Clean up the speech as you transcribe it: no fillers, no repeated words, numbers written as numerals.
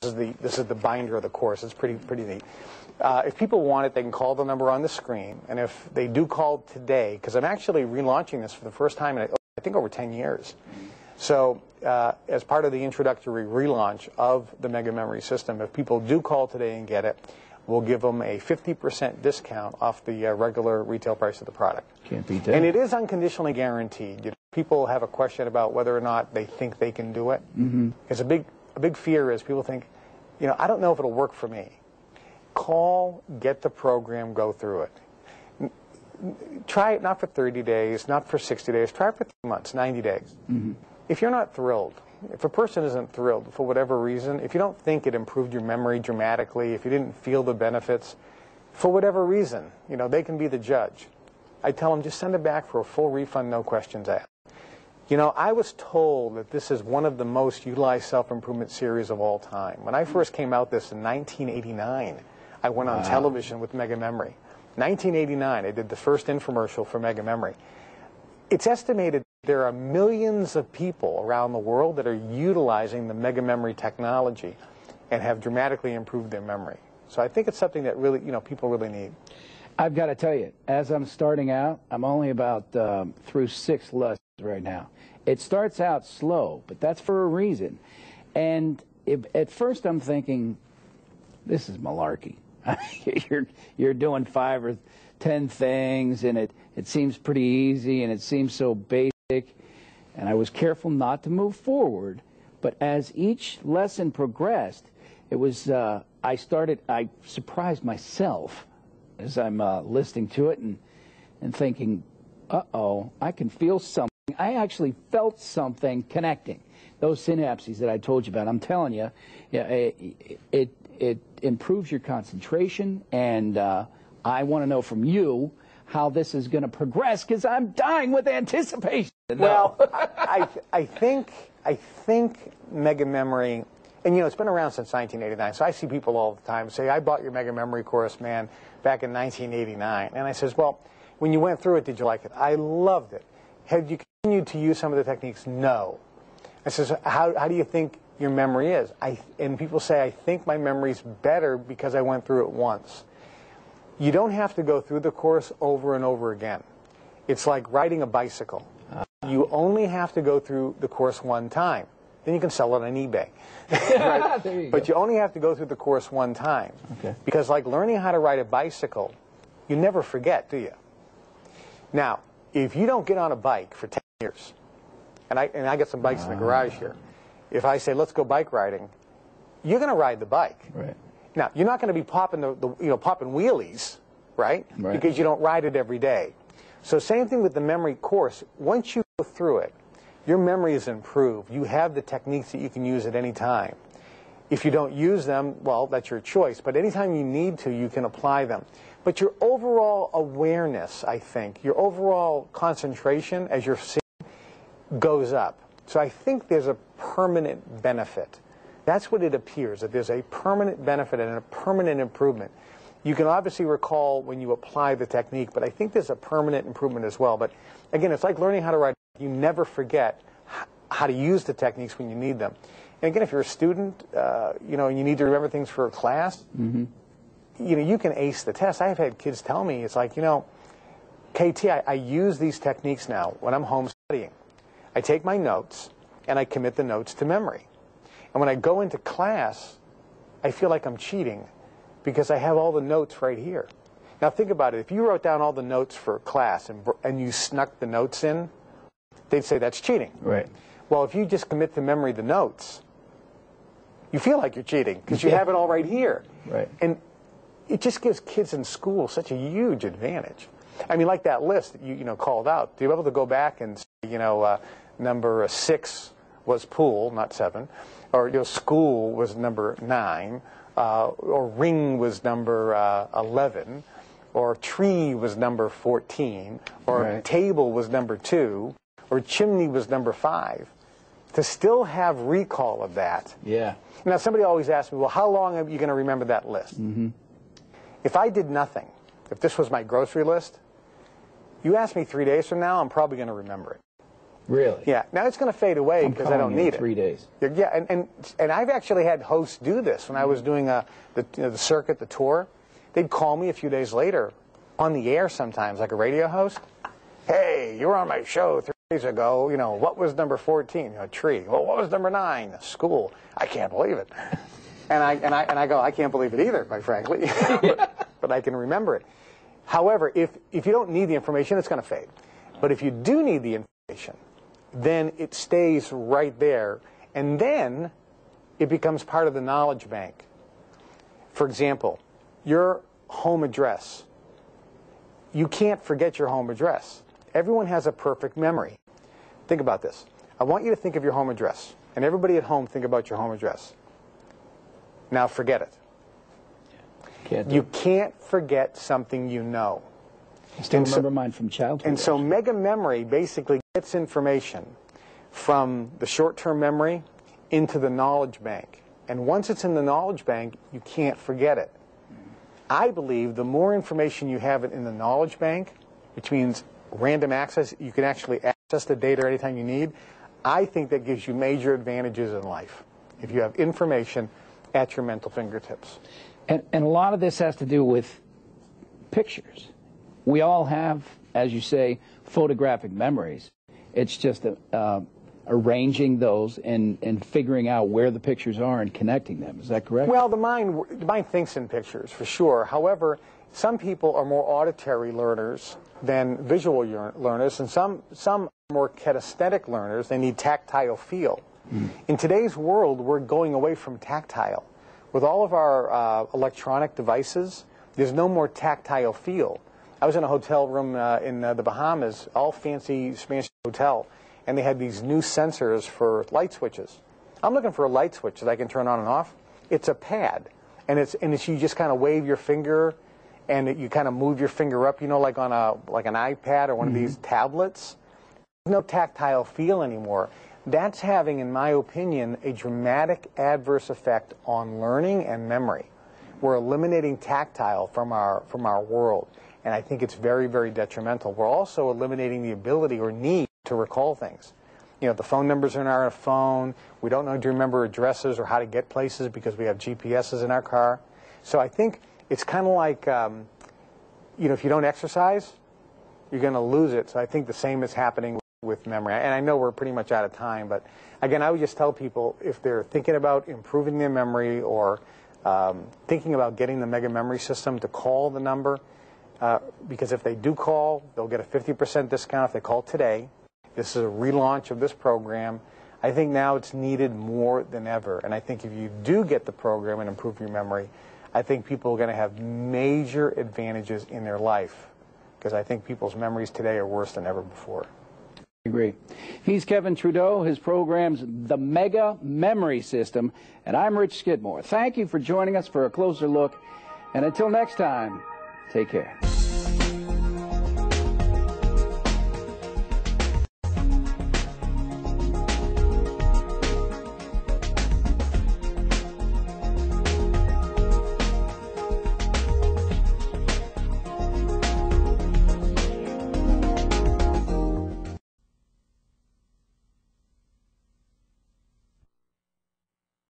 This is the binder of the course. It's pretty neat. If people want it, they can call the number on the screen. And if they do call today, because I'm actually relaunching this for the first time in, I think, over 10 years. So as part of the introductory relaunch of the Mega Memory system, if people do call today and get it, we'll give them a 50% discount off the regular retail price of the product. Can't beat that. And it is unconditionally guaranteed. You know, people have a question about whether or not they think they can do it. It's a big fear is people think, you know, I don't know if it'll work for me. Call, get the program, go through it. Try it not for 30 days, not for 60 days. Try it for 3 months, 90 days. If you're not thrilled, if a person isn't thrilled for whatever reason, if you don't think it improved your memory dramatically, if you didn't feel the benefits, for whatever reason, you know, they can be the judge. I tell them, just send it back for a full refund, no questions asked. You know, I was told that this is one of the most utilized self-improvement series of all time. When I first came out this in 1989, I went on television with Mega Memory. 1989, I did the first infomercial for Mega Memory. It's estimated there are millions of people around the world that are utilizing the Mega Memory technology and have dramatically improved their memory. So I think it's something that really, you know, people really need. I've got to tell you, as I'm starting out, I'm only about through 6 lessons right now. It starts out slow, but that's for a reason. And at first I'm thinking, this is malarkey. You're doing 5 or 10 things, and it seems pretty easy, and it seems so basic. And I was careful not to move forward. But as each lesson progressed, it was I surprised myself as I'm listening to it and thinking, uh-oh, I can feel something. I actually felt something connecting. Those synapses that I told you about, I'm telling you, yeah, it improves your concentration, and I want to know from you how this is going to progress, because I'm dying with anticipation. Well, I think Mega Memory, and you know, it's been around since 1989, so I see people all the time say, I bought your Mega Memory course, man, back in 1989. And I says, well, when you went through it, did you like it? I loved it. Have you continued to use some of the techniques? No. I says, how do you think your memory is? And people say, I think my memory's better because I went through it once. You don't have to go through the course over and over again. It's like riding a bicycle. You only have to go through the course one time. Then you can sell it on eBay. Right? But you only have to go through the course one time. Okay. Because like learning how to ride a bicycle, you never forget, do you? Now, if you don't get on a bike for 10 years, and I got some bikes in the garage here, if I say, let's go bike riding, you're going to ride the bike. Right. Now, you're not going to be popping popping wheelies, right? Because you don't ride it every day. So same thing with the memory course. Once you go through it, your memory is improved. You have the techniques that you can use at any time. If you don't use them, well, that's your choice. But anytime you need to, you can apply them. But your overall awareness, I think, your overall concentration as you're seeing goes up. So I think there's a permanent benefit. That's what it appears, that there's a permanent benefit and a permanent improvement. You can obviously recall when you apply the technique, but I think there's a permanent improvement as well. But again, it's like learning how to ride. You never forget how to use the techniques when you need them. And again, if you're a student, you know, and you need to remember things for a class, you know, you can ace the test. I've had kids tell me, it's like, you know, KT, I use these techniques now when I'm home studying. I take my notes and I commit the notes to memory. And when I go into class, I feel like I'm cheating because I have all the notes right here. Now think about it. If you wrote down all the notes for class and you snuck the notes in, they'd say that's cheating. Right. Well, if you just commit to memory the notes, you feel like you're cheating because you have it all right here. Right. And it just gives kids in school such a huge advantage. I mean, like that list that you know called out. To be able to go back and say, you know, number 6 was pool, not 7, or you know, school was number 9, or ring was number 11, or tree was number 14, or table was number 2, or chimney was number 5. To still have recall of that. Yeah. Now, somebody always asks me, well, how long are you going to remember that list? If I did nothing, if this was my grocery list, you ask me 3 days from now, I'm probably going to remember it. Really? Yeah. Now it's going to fade away because I don't need it. 3 days. Yeah, and I've actually had hosts do this when I was doing the circuit, the tour. They'd call me a few days later on the air sometimes, like a radio host. Hey, you were on my show 3 days ago. You know, what was number 14? A tree. Well, what was number 9? A school. I can't believe it. And I go, I can't believe it either, quite frankly. but I can remember it. However, if you don't need the information, it's going to fade. But if you do need the information, then it stays right there, and then it becomes part of the knowledge bank. For example, your home address. You can't forget your home address. Everyone has a perfect memory. Think about this. I want you to think of your home address, and everybody at home think about your home address. Now forget it. You can't forget something you know. I still remember mine from childhood. And so mega memory basically gets information from the short-term memory into the knowledge bank. And once it's in the knowledge bank, you can't forget it. I believe the more information you have in the knowledge bank, which means random access, you can actually access the data anytime you need, I think that gives you major advantages in life if you have information at your mental fingertips. And a lot of this has to do with pictures. We all have, as you say, photographic memories. It's just arranging those and figuring out where the pictures are and connecting them. Is that correct? Well, the mind thinks in pictures, for sure. However, some people are more auditory learners than visual learners, and some are more kinesthetic learners. They need tactile feel. In today's world, we're going away from tactile. With all of our electronic devices, there's no more tactile feel. I was in a hotel room in the Bahamas, all fancy hotel, and they had these new sensors for light switches. I'm looking for a light switch that I can turn on and off. It's a pad, and you just kind of wave your finger, and you kind of move your finger up, you know, like on an iPad or one of these tablets. There's no tactile feel anymore. That's having, in my opinion, a dramatic adverse effect on learning and memory. We're eliminating tactile from our world, and I think it's very, very detrimental. We're also eliminating the ability or need to recall things. You know, the phone numbers are in our phone. We don't know to remember addresses or how to get places because we have GPSs in our car. So I think it's kind of like, you know, if you don't exercise, you're going to lose it. So I think the same is happening with memory. And I know we're pretty much out of time, but again, I would just tell people if they're thinking about improving their memory or thinking about getting the Mega Memory System, to call the number, because if they do call, they'll get a 50% discount if they call today. This is a relaunch of this program. I think now it's needed more than ever, and I think if you do get the program and improve your memory, I think people are going to have major advantages in their life, because I think people's memories today are worse than ever before. I agree. He's Kevin Trudeau. His program's The Mega Memory System, and I'm Rich Skidmore. Thank you for joining us for a closer look, and until next time, take care.